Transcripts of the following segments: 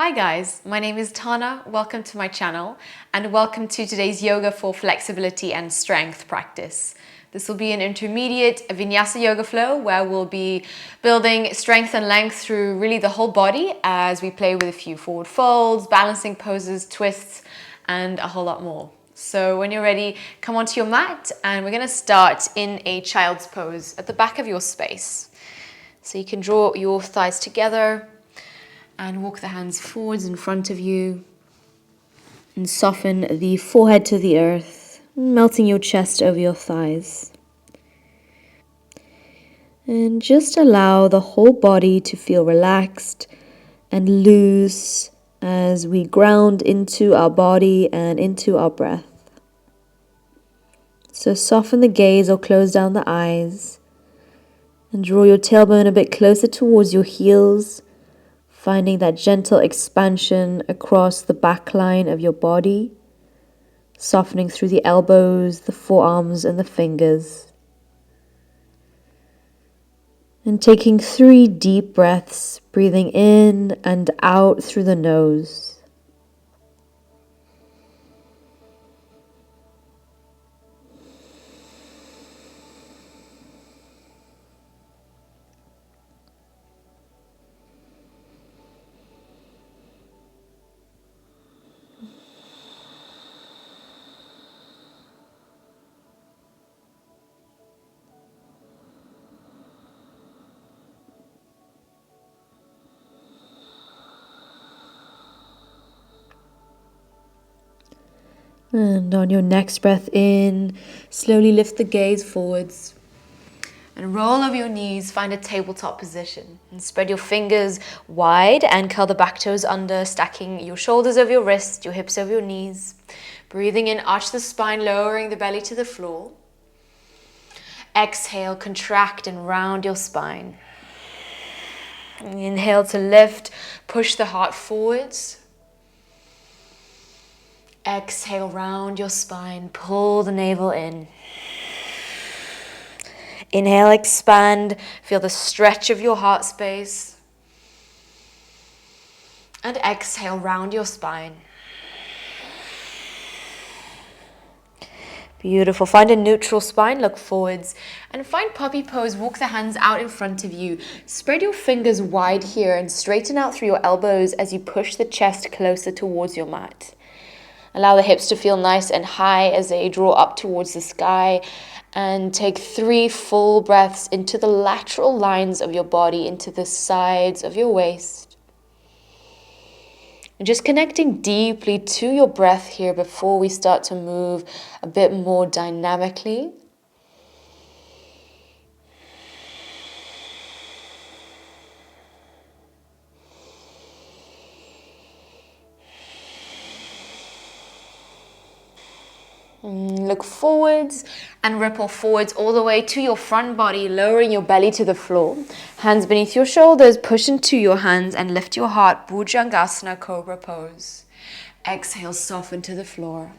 Hi guys, my name is Tana. Welcome to my channel and welcome to today's yoga for flexibility and strength practice. This will be an intermediate Vinyasa yoga flow where we'll be building strength and length through really the whole body as we play with a few forward folds, balancing poses, twists, and a whole lot more. So when you're ready, come onto your mat and we're going to start in a child's pose at the back of your space. So you can draw your thighs together and walk the hands forwards in front of you and soften the forehead to the earth, melting your chest over your thighs. And just allow the whole body to feel relaxed and loose as we ground into our body and into our breath. So soften the gaze or close down the eyes and draw your tailbone a bit closer towards your heels, finding that gentle expansion across the back line of your body, softening through the elbows, the forearms, and the fingers. And taking 3 deep breaths, breathing in and out through the nose. And on your next breath in, slowly lift the gaze forwards. And roll over your knees, find a tabletop position. And spread your fingers wide and curl the back toes under, stacking your shoulders over your wrists, your hips over your knees. Breathing in, arch the spine, lowering the belly to the floor. Exhale, contract and round your spine. Inhale to lift, push the heart forwards. Exhale, round your spine, pull the navel in. Inhale, expand, feel the stretch of your heart space. And exhale, round your spine. Beautiful. Find a neutral spine, look forwards. And find puppy pose, walk the hands out in front of you. Spread your fingers wide here and straighten out through your elbows as you push the chest closer towards your mat. Allow the hips to feel nice and high as they draw up towards the sky. And take 3 full breaths into the lateral lines of your body, into the sides of your waist. And just connecting deeply to your breath here before we start to move a bit more dynamically. Look forwards and ripple forwards all the way to your front body, lowering your belly to the floor. Hands beneath your shoulders, push into your hands and lift your heart, Bhujangasana, Cobra Pose. Exhale, soften to the floor.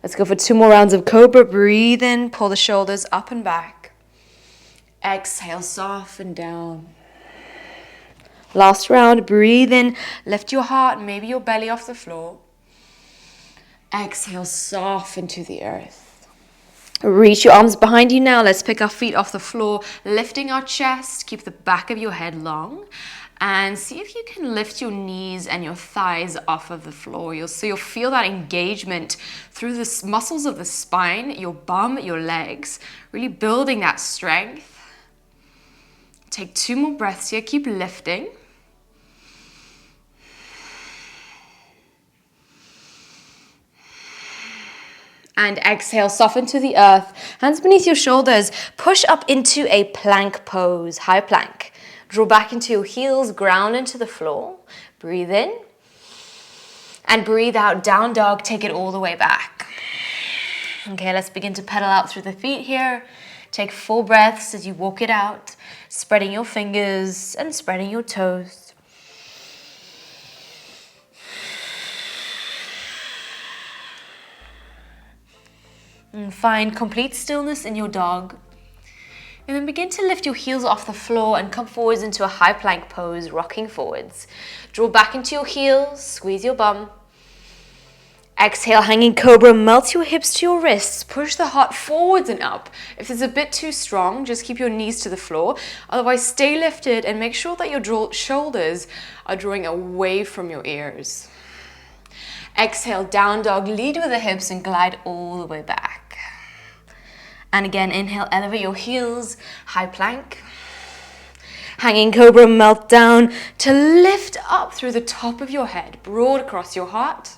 Let's go for 2 more rounds of Cobra. Breathe in, pull the shoulders up and back. Exhale, soften down. Last round, breathe in, lift your heart, maybe your belly off the floor. Exhale, soften to the earth. Reach your arms behind you now. Let's pick our feet off the floor, lifting our chest. Keep the back of your head long. And see if you can lift your knees and your thighs off of the floor. You'll feel that engagement through the muscles of the spine, your bum, your legs, really building that strength. Take 2 more breaths here. Keep lifting. And exhale, soften to the earth. Hands beneath your shoulders. Push up into a plank pose, high plank. Draw back into your heels, ground into the floor. Breathe in. And breathe out, down dog, take it all the way back. Okay, let's begin to pedal out through the feet here. Take 4 breaths as you walk it out, spreading your fingers and spreading your toes. And find complete stillness in your dog. And then begin to lift your heels off the floor and come forwards into a high plank pose, rocking forwards. Draw back into your heels, squeeze your bum. Exhale, hanging cobra, melt your hips to your wrists. Push the heart forwards and up. If it's a bit too strong, just keep your knees to the floor. Otherwise, stay lifted and make sure that your shoulders are drawing away from your ears. Exhale, down dog, lead with the hips and glide all the way back. And again, inhale, elevate your heels, high plank. Hanging cobra, melt down to lift up through the top of your head, broad across your heart.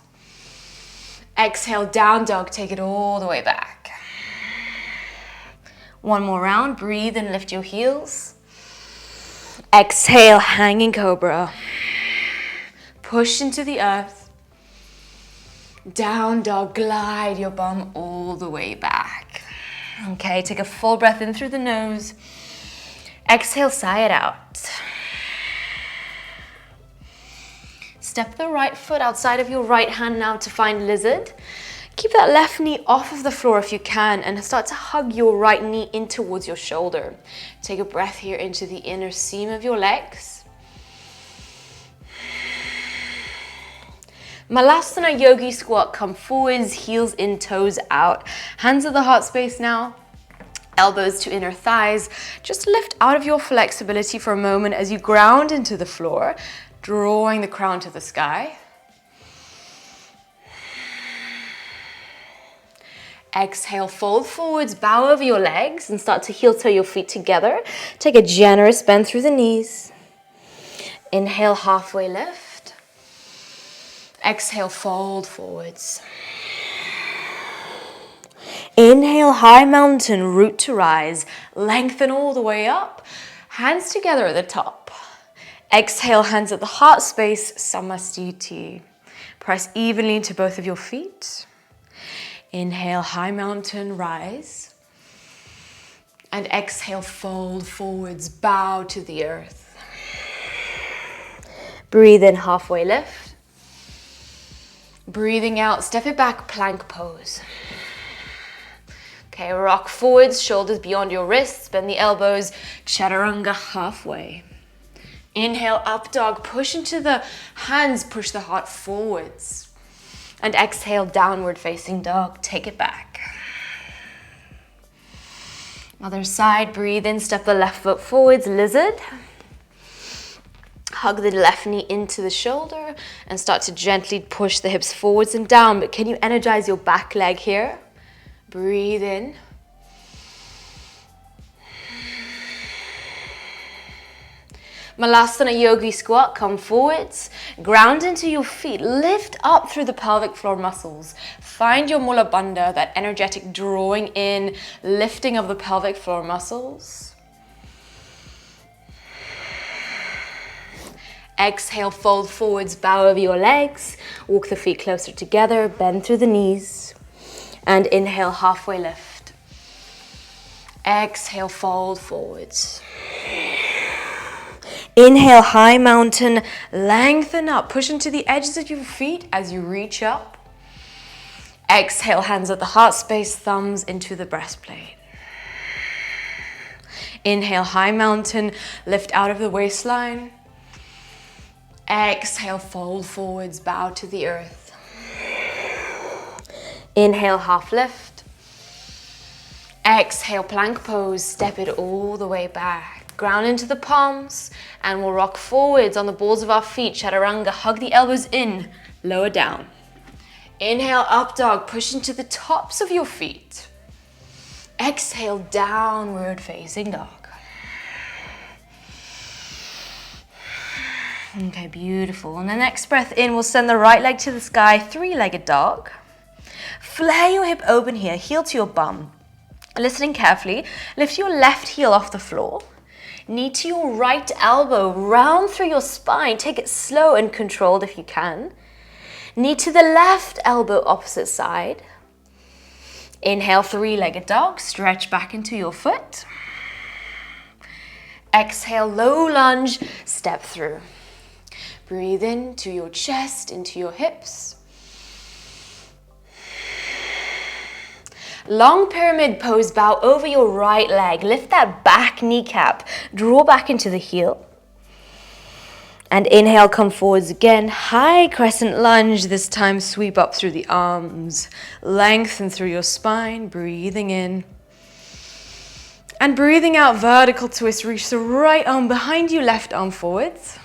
Exhale, down dog, take it all the way back. One more round, breathe and lift your heels. Exhale, hanging cobra. Push into the earth. Down dog, glide your bum all the way back. Okay, take a full breath in through the nose. Exhale, sigh it out. Step the right foot outside of your right hand now to find lizard. Keep that left knee off of the floor if you can and start to hug your right knee in towards your shoulder. Take a breath here into the inner seam of your legs. Malasana Yogi squat, come forwards, heels in, toes out. Hands at the heart space now. Elbows to inner thighs. Just lift out of your flexibility for a moment as you ground into the floor, drawing the crown to the sky. Exhale, fold forwards, bow over your legs and start to heel toe your feet together. Take a generous bend through the knees. Inhale, halfway lift. Exhale, fold forwards. Inhale, high mountain, root to rise. Lengthen all the way up. Hands together at the top. Exhale, hands at the heart space, Samasthiti. Press evenly into both of your feet. Inhale, high mountain, rise. And exhale, fold forwards, bow to the earth. Breathe in, halfway lift. Breathing out, step it back, plank pose. Okay, rock forwards, shoulders beyond your wrists, bend the elbows, chaturanga halfway. Inhale, up dog, push into the hands, push the heart forwards. And exhale, downward facing dog, take it back. Other side, breathe in, step the left foot forwards, lizard. Hug the left knee into the shoulder and start to gently push the hips forwards and down. But can you energize your back leg here? Breathe in. Malasana Yogi squat, come forwards, ground into your feet, lift up through the pelvic floor muscles. Find your Mula Bandha, that energetic drawing in, lifting of the pelvic floor muscles. Exhale, fold forwards, bow over your legs, walk the feet closer together, bend through the knees, and inhale, halfway lift. Exhale, fold forwards. Inhale, high mountain, lengthen up, push into the edges of your feet as you reach up. Exhale, hands at the heart space, thumbs into the breastplate. Inhale, high mountain, lift out of the waistline. Exhale, fold forwards, bow to the earth. Inhale, half lift. Exhale, plank pose, step it all the way back. Ground into the palms and we'll rock forwards on the balls of our feet, chaturanga, hug the elbows in, lower down. Inhale, up dog, push into the tops of your feet. Exhale, downward facing dog. Okay, beautiful. On the next breath in, we'll send the right leg to the sky, three-legged dog. Flare your hip open here, heel to your bum. Listening carefully, lift your left heel off the floor. Knee to your right elbow, round through your spine. Take it slow and controlled if you can. Knee to the left elbow, opposite side. Inhale, three-legged dog, stretch back into your foot. Exhale, low lunge, step through. Breathe into your chest, into your hips. Long pyramid pose, bow over your right leg. Lift that back kneecap, draw back into the heel. And inhale, come forwards again. High crescent lunge. This time sweep up through the arms. Lengthen through your spine, breathing in. And breathing out, vertical twist. Reach the right arm behind you, left arm forwards.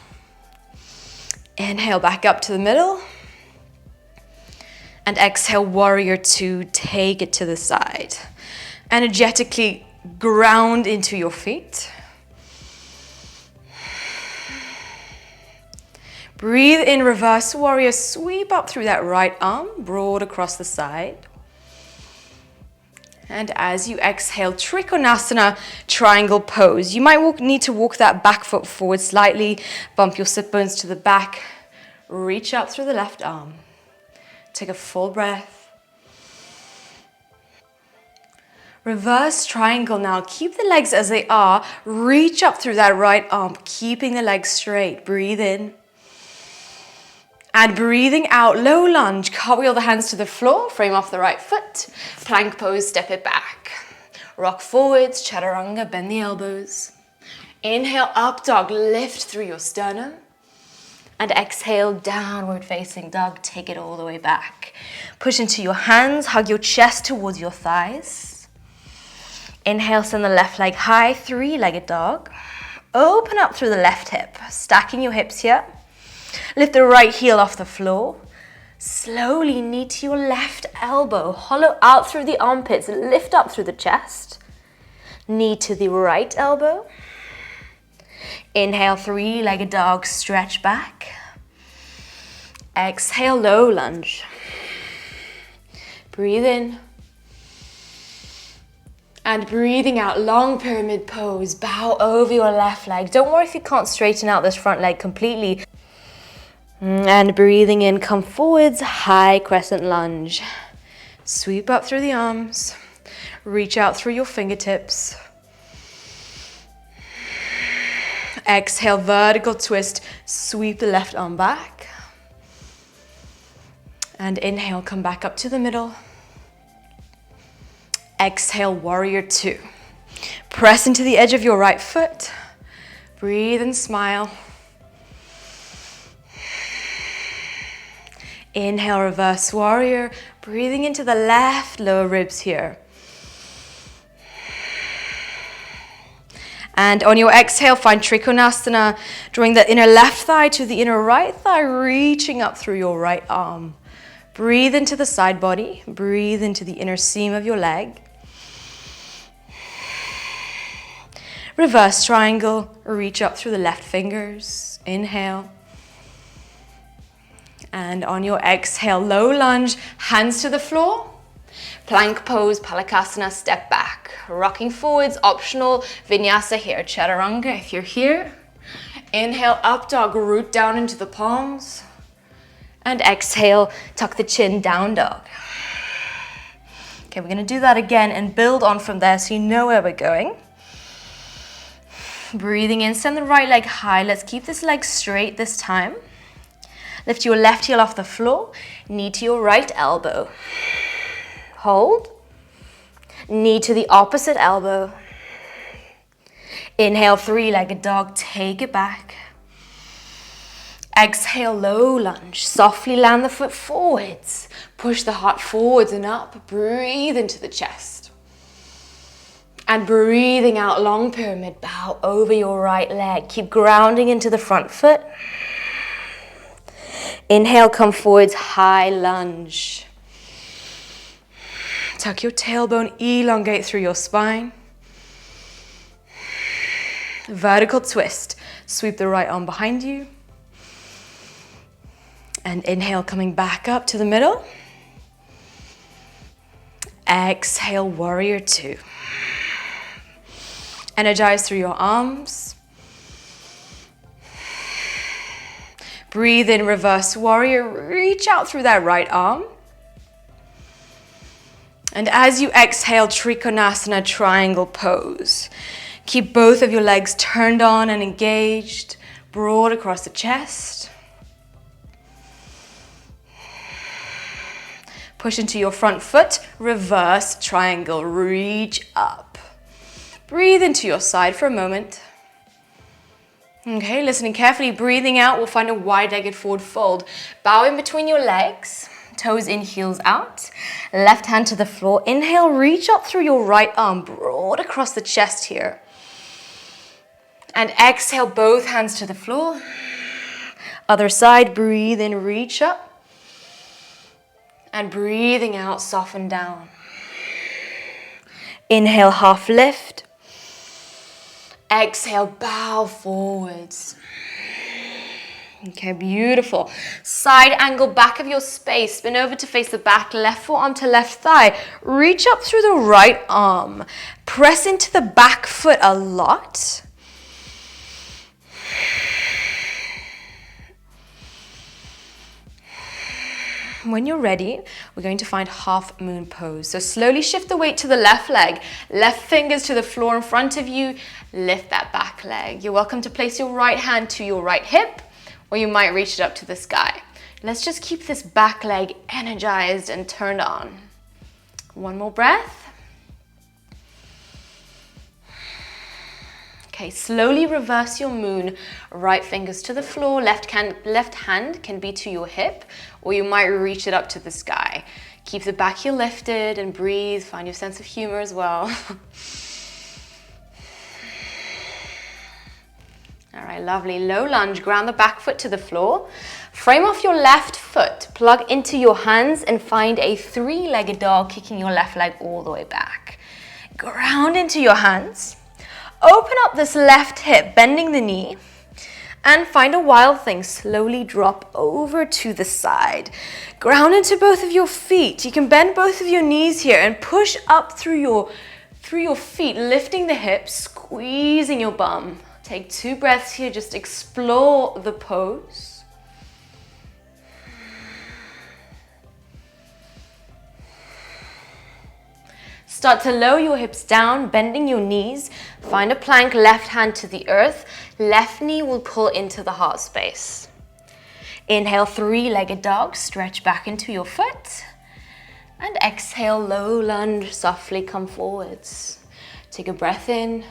Inhale back up to the middle. And exhale, warrior two, take it to the side. Energetically ground into your feet. Breathe in, reverse warrior, sweep up through that right arm, broad across the side. And as you exhale, Trikonasana, triangle pose. You might need to walk that back foot forward slightly, bump your sit bones to the back, reach up through the left arm. Take a full breath. Reverse triangle now. Keep the legs as they are. Reach up through that right arm, keeping the legs straight. Breathe in. And breathing out, low lunge. Cartwheel the hands to the floor, frame off the right foot. Plank pose, step it back. Rock forwards, chaturanga, bend the elbows. Inhale, up dog, lift through your sternum. And exhale, downward facing dog, take it all the way back. Push into your hands, hug your chest towards your thighs. Inhale, send the left leg high, three-legged dog. Open up through the left hip, stacking your hips here. Lift the right heel off the floor. Slowly knee to your left elbow. Hollow out through the armpits. Lift up through the chest. Knee to the right elbow. Inhale, three-legged dog. Stretch back. Exhale, low lunge. Breathe in. And breathing out, long pyramid pose. Bow over your left leg. Don't worry if you can't straighten out this front leg completely. And breathing in, come forwards, high crescent lunge. Sweep up through the arms. Reach out through your fingertips. Exhale, vertical twist. Sweep the left arm back. And inhale, come back up to the middle. Exhale, warrior two. Press into the edge of your right foot. Breathe and smile. Inhale, reverse warrior, breathing into the left lower ribs here. And on your exhale, find Trikonasana, drawing the inner left thigh to the inner right thigh, reaching up through your right arm. Breathe into the side body, breathe into the inner seam of your leg. Reverse triangle, reach up through the left fingers. Inhale. And on your exhale, low lunge, hands to the floor. Plank pose, Malasana, step back. Rocking forwards, optional. Vinyasa here, chaturanga if you're here. Inhale, up dog, root down into the palms. And exhale, tuck the chin, down dog. Okay, we're gonna do that again and build on from there so you know where we're going. Breathing in, send the right leg high. Let's keep this leg straight this time. Lift your left heel off the floor, knee to your right elbow. Hold. Knee to the opposite elbow. Inhale, three-legged dog, take it back. Exhale, low lunge. Softly land the foot forwards. Push the heart forwards and up. Breathe into the chest. And breathing out, long pyramid, bow over your right leg. Keep grounding into the front foot. Inhale, come forwards, high lunge. Tuck your tailbone, elongate through your spine. Vertical twist. Sweep the right arm behind you. And inhale, coming back up to the middle. Exhale, warrior two. Energize through your arms. Breathe in, reverse warrior. Reach out through that right arm. And as you exhale, Trikonasana, triangle pose. Keep both of your legs turned on and engaged, broad across the chest. Push into your front foot, reverse triangle, reach up. Breathe into your side for a moment. Okay, listening carefully, breathing out, we'll find a wide-legged forward fold. Bow in between your legs, toes in, heels out. Left hand to the floor. Inhale, reach up through your right arm, broad across the chest here. And exhale, both hands to the floor. Other side, breathe in, reach up. And breathing out, soften down. Inhale, half lift. Exhale, bow forwards. Okay, beautiful. Side angle, back of your space. Spin over to face the back, left forearm to left thigh. Reach up through the right arm. Press into the back foot a lot. When you're ready, we're going to find half moon pose. So slowly shift the weight to the left leg. Left fingers to the floor in front of you. Lift that back leg. You're welcome to place your right hand to your right hip, or you might reach it up to the sky. Let's just keep this back leg energized and turned on. One more breath. Okay, slowly reverse your moon. Right fingers to the floor, left hand can be to your hip, or you might reach it up to the sky. Keep the back heel lifted and breathe. Find your sense of humor as well. All right, lovely. Low lunge, ground the back foot to the floor. Frame off your left foot, plug into your hands and find a three-legged dog, kicking your left leg all the way back. Ground into your hands. Open up this left hip, bending the knee, and find a wild thing. Slowly drop over to the side. Ground into both of your feet. You can bend both of your knees here and push up through your feet, lifting the hips, squeezing your bum. Take 2 breaths here, just explore the pose. Start to lower your hips down, bending your knees. Find a plank, left hand to the earth. Left knee will pull into the heart space. Inhale, three-legged dog. Stretch back into your foot. And exhale, low lunge, softly come forwards. Take a breath in.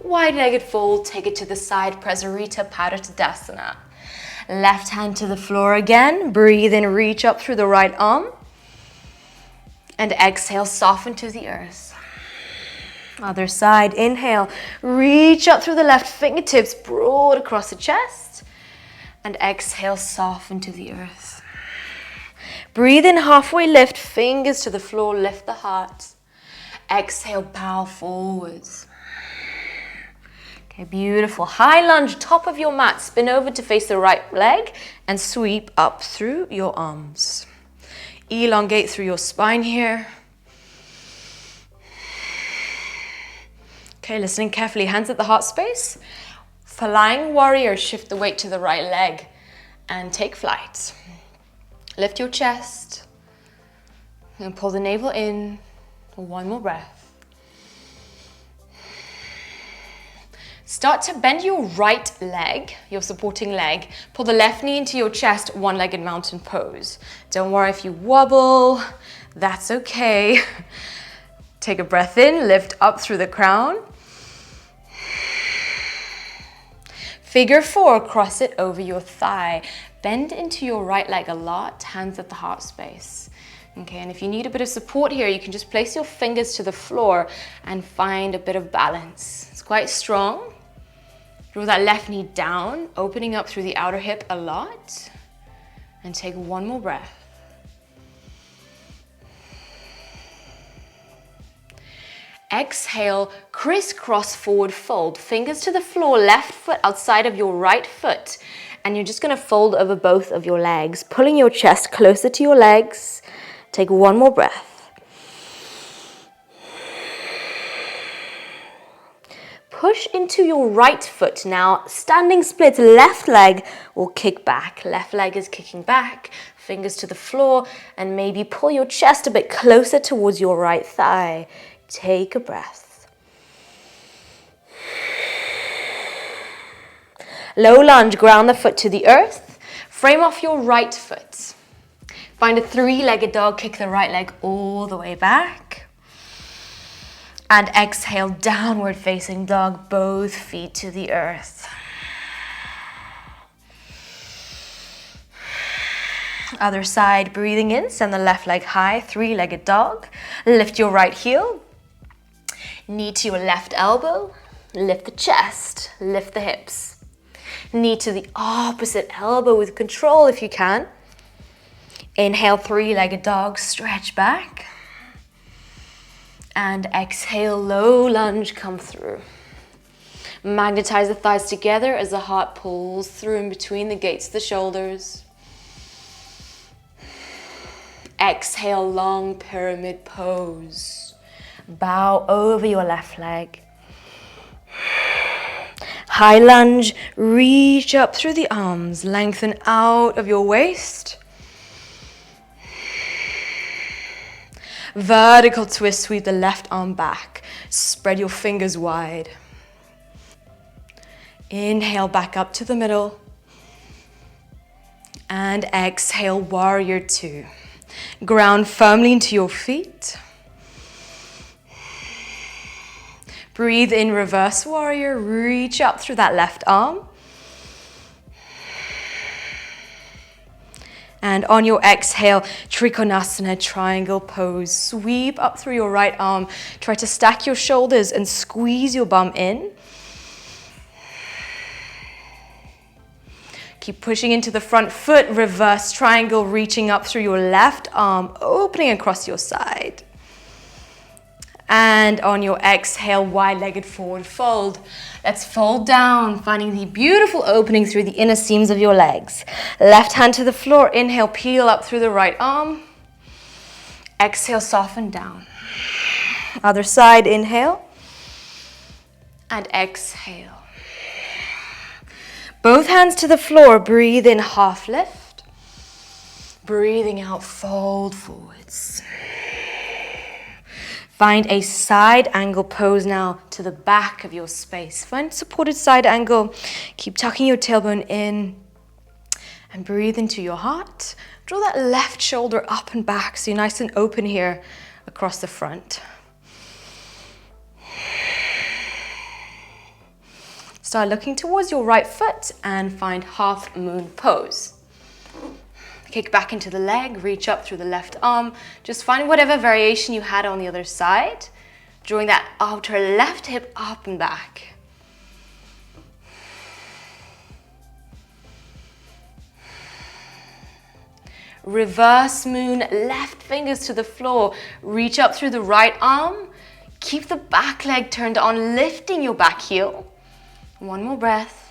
Wide-legged fold, take it to the side, Prasarita Padottanasana. Left hand to the floor again. Breathe in, reach up through the right arm. And exhale, soften to the earth. Other side, inhale, reach up through the left fingertips, broad across the chest. And exhale, soften to the earth. Breathe in, halfway lift, fingers to the floor, lift the heart. Exhale, bow forwards. Okay, beautiful. High lunge, top of your mat. Spin over to face the right leg and sweep up through your arms. Elongate through your spine here. Okay, listening carefully. Hands at the heart space. Flying warrior, shift the weight to the right leg and take flight. Lift your chest and pull the navel in. One more breath. Start to bend your right leg, your supporting leg. Pull the left knee into your chest, one-legged mountain pose. Don't worry if you wobble, that's okay. Take a breath in, lift up through the crown. Figure 4, cross it over your thigh. Bend into your right leg a lot, hands at the heart space. Okay, and if you need a bit of support here, you can just place your fingers to the floor and find a bit of balance. It's quite strong. Draw that left knee down, opening up through the outer hip a lot. And take one more breath. Exhale, crisscross forward fold. Fingers to the floor, left foot outside of your right foot. And you're just going to fold over both of your legs, pulling your chest closer to your legs. Take one more breath. Push into your right foot now. Standing split, left leg will kick back. Left leg is kicking back. Fingers to the floor and maybe pull your chest a bit closer towards your right thigh. Take a breath. Low lunge, ground the foot to the earth. Frame off your right foot. Find a three-legged dog, kick the right leg all the way back. And exhale, downward facing dog, both feet to the earth. Other side, breathing in, send the left leg high, three-legged dog. Lift your right heel, knee to your left elbow, lift the chest, lift the hips. Knee to the opposite elbow with control if you can. Inhale, three-legged dog, stretch back. And exhale, low lunge, come through. Magnetize the thighs together as the heart pulls through in between the gates of the shoulders. Exhale, long pyramid pose. Bow over your left leg. High lunge, reach up through the arms, lengthen out of your waist. Vertical twist, sweep the left arm back. Spread your fingers wide. Inhale, back up to the middle. And exhale, warrior two. Ground firmly into your feet. Breathe in, reverse warrior. Reach up through that left arm. And on your exhale, Trikonasana, triangle pose. Sweep up through your right arm. Try to stack your shoulders and squeeze your bum in. Keep pushing into the front foot. Reverse triangle, reaching up through your left arm, opening across your side. And on your exhale, wide-legged forward fold. Let's fold down, finding the beautiful opening through the inner seams of your legs. Left hand to the floor. Inhale, peel up through the right arm. Exhale, soften down. Other side, inhale. And exhale. Both hands to the floor. Breathe in, half lift. Breathing out, fold forwards. Find a side angle pose now to the back of your space. Find supported side angle. Keep tucking your tailbone in and breathe into your heart. Draw that left shoulder up and back so you're nice and open here across the front. Start looking towards your right foot and find half moon pose. Kick back into the leg, reach up through the left arm. Just find whatever variation you had on the other side. Drawing that outer left hip up and back. Reverse moon, left fingers to the floor. Reach up through the right arm. Keep the back leg turned on, lifting your back heel. One more breath.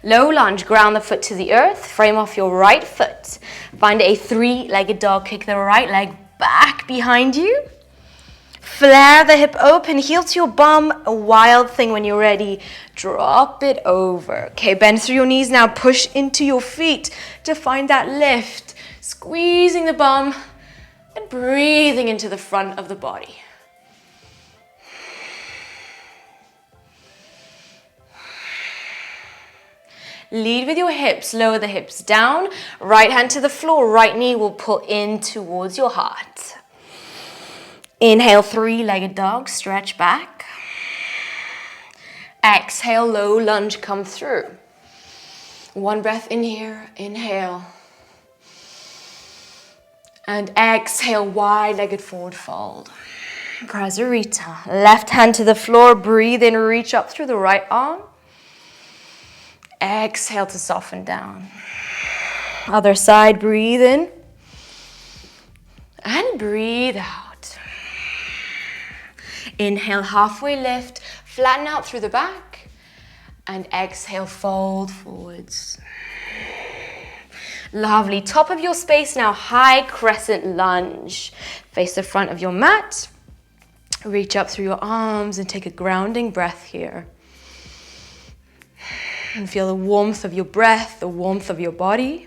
Low lunge, ground the foot to the earth, frame off your right foot. Find a three-legged dog, kick the right leg back behind you. Flare the hip open, heel to your bum, a wild thing when you're ready. Drop it over. Okay, bend through your knees now, push into your feet to find that lift. Squeezing the bum and breathing into the front of the body. Lead with your hips, lower the hips down. Right hand to the floor, right knee will pull in towards your heart. Inhale, three-legged dog, stretch back. Exhale, low lunge, come through. One breath in here, inhale. And exhale, wide-legged forward fold. Prasarita. Left hand to the floor, breathe in, reach up through the right arm. Exhale to soften down. Other side, breathe in. And breathe out. Inhale, halfway lift. Flatten out through the back. And exhale, fold forwards. Lovely. Top of your space now, high crescent lunge. Face the front of your mat. Reach up through your arms and take a grounding breath here. And feel the warmth of your breath, the warmth of your body.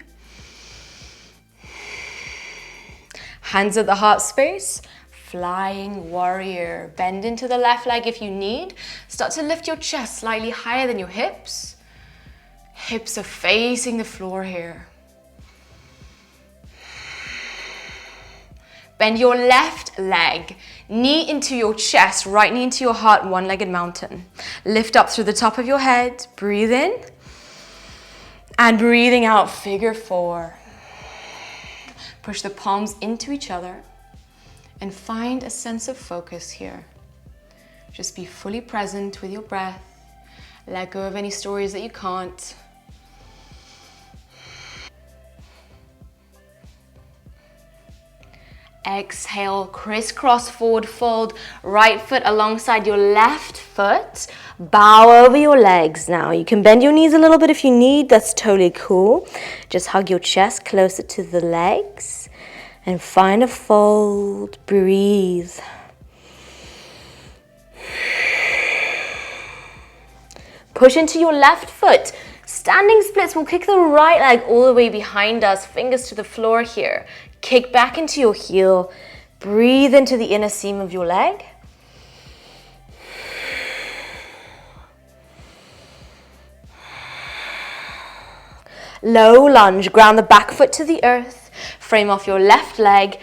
Hands at the heart space. Flying warrior. Bend into the left leg if you need. Start to lift your chest slightly higher than your hips. Hips are facing the floor here. Bend your left leg, knee into your chest, right knee into your heart, one-legged mountain. Lift up through the top of your head, breathe in, and breathing out, figure four. Push the palms into each other and find a sense of focus here. Just be fully present with your breath. Let go of any stories that you can't. Exhale, crisscross forward fold, right foot alongside your left foot. Bow over your legs now. You can bend your knees a little bit if you need, that's totally cool. Just hug your chest closer to the legs and find a fold, breathe. Push into your left foot. Standing splits, we'll kick the right leg all the way behind us, fingers to the floor here. Kick back into your heel. Breathe into the inner seam of your leg. Low lunge, ground the back foot to the earth. Frame off your left leg.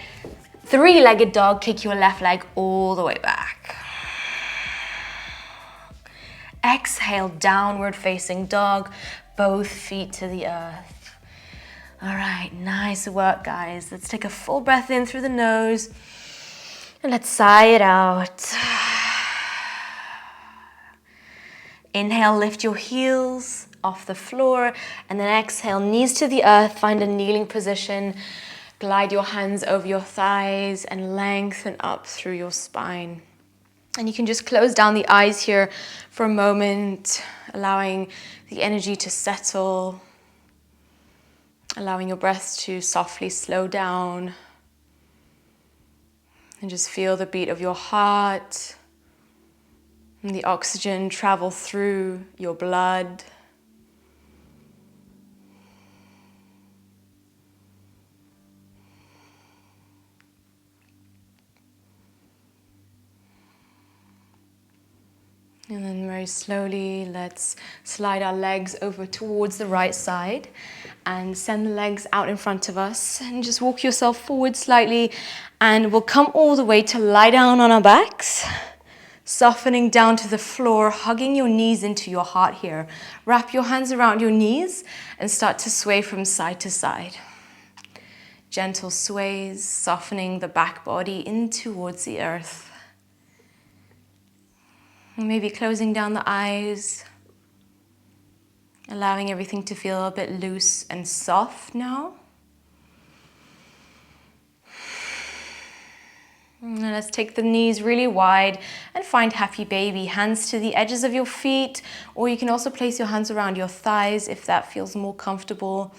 Three-legged dog, kick your left leg all the way back. Exhale, downward facing dog, both feet to the earth. All right, nice work, guys. Let's take a full breath in through the nose and let's sigh it out. Inhale, lift your heels off the floor, and then exhale, knees to the earth, find a kneeling position. Glide your hands over your thighs and lengthen up through your spine. And you can just close down the eyes here for a moment, allowing the energy to settle, allowing your breath to softly slow down. And just feel the beat of your heart and the oxygen travel through your blood. And then very slowly, let's slide our legs over towards the right side and send the legs out in front of us and just walk yourself forward slightly, and we'll come all the way to lie down on our backs, softening down to the floor, hugging your knees into your heart here. Wrap your hands around your knees and start to sway from side to side. Gentle sways, softening the back body in towards the earth. Maybe closing down the eyes, allowing everything to feel a bit loose and soft now. And then let's take the knees really wide and find happy baby. Hands to the edges of your feet, or you can also place your hands around your thighs if that feels more comfortable.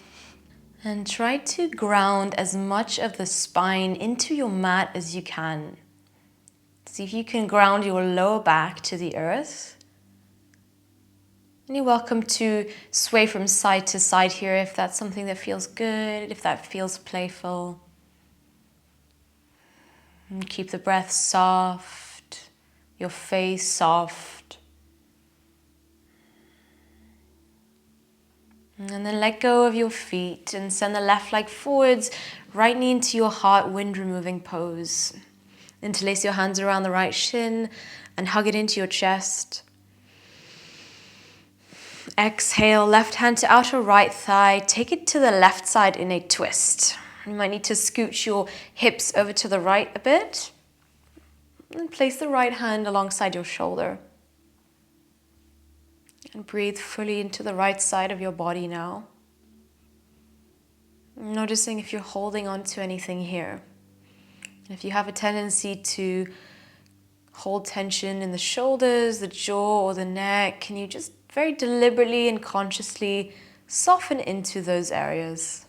And try to ground as much of the spine into your mat as you can. See if you can ground your lower back to the earth. And you're welcome to sway from side to side here if that's something that feels good, if that feels playful. And keep the breath soft, your face soft. And then let go of your feet and send the left leg forwards, right knee into your heart, wind removing pose. Interlace your hands around the right shin and hug it into your chest. Exhale, left hand to outer right thigh. Take it to the left side in a twist. You might need to scooch your hips over to the right a bit. And place the right hand alongside your shoulder. And breathe fully into the right side of your body now. Noticing if you're holding on to anything here. If you have a tendency to hold tension in the shoulders, the jaw, or the neck, can you just very deliberately and consciously soften into those areas?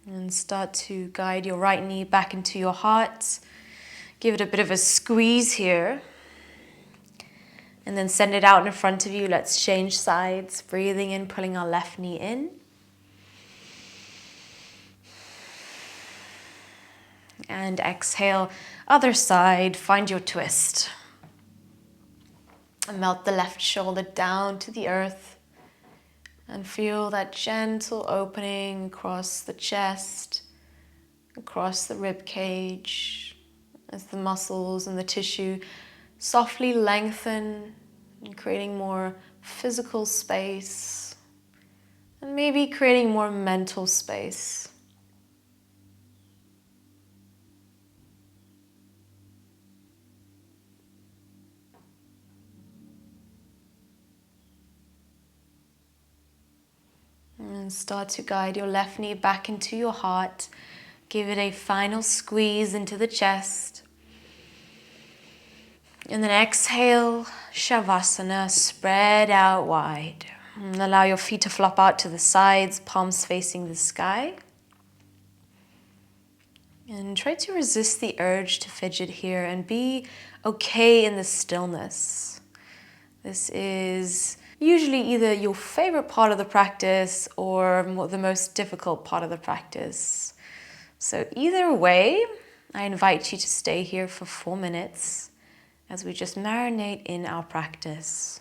And start to guide your right knee back into your heart. Give it a bit of a squeeze here. And then send it out in front of you. Let's change sides. Breathing in, pulling our left knee in. And exhale, other side, find your twist. And melt the left shoulder down to the earth. And feel that gentle opening across the chest, across the rib cage, as the muscles and the tissue softly lengthen, and creating more physical space, and maybe creating more mental space. And start to guide your left knee back into your heart. Give it a final squeeze into the chest. And then exhale, Shavasana, spread out wide. And allow your feet to flop out to the sides, palms facing the sky. And try to resist the urge to fidget here and be okay in the stillness. This is usually either your favorite part of the practice or the most difficult part of the practice. So either way, I invite you to stay here for 4 minutes as we just marinate in our practice.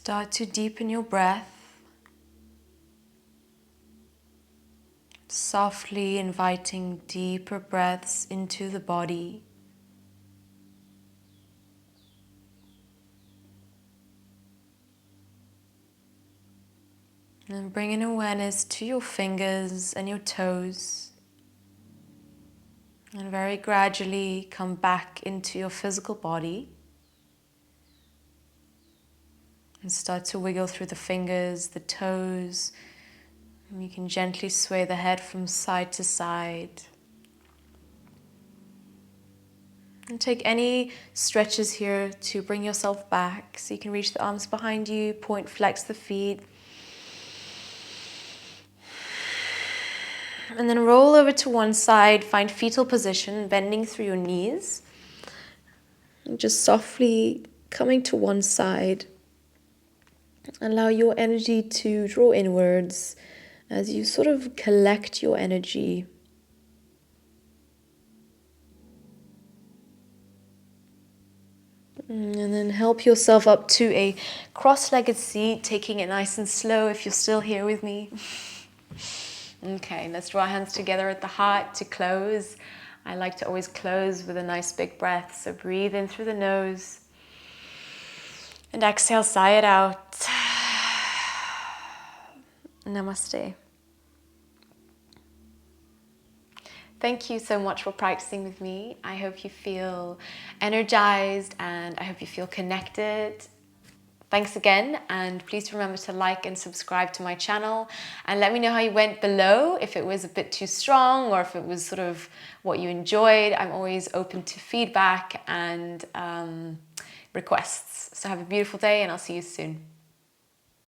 Start to deepen your breath. Softly inviting deeper breaths into the body. And bringing awareness to your fingers and your toes. And very gradually come back into your physical body. And start to wiggle through the fingers, the toes. And you can gently sway the head from side to side. And take any stretches here to bring yourself back. So you can reach the arms behind you, point, flex the feet. And then roll over to one side, find fetal position, bending through your knees. And just softly coming to one side. Allow your energy to draw inwards as you sort of collect your energy. And then help yourself up to a cross-legged seat, taking it nice and slow if you're still here with me. Okay, let's draw our hands together at the heart to close. I like to always close with a nice big breath, so breathe in through the nose. And exhale, sigh it out. Namaste. Thank you so much for practicing with me. I hope you feel energized and I hope you feel connected. Thanks again, and please remember to like and subscribe to my channel and let me know how you went below, if it was a bit too strong or if it was sort of what you enjoyed. I'm always open to feedback and requests. So have a beautiful day and I'll see you soon.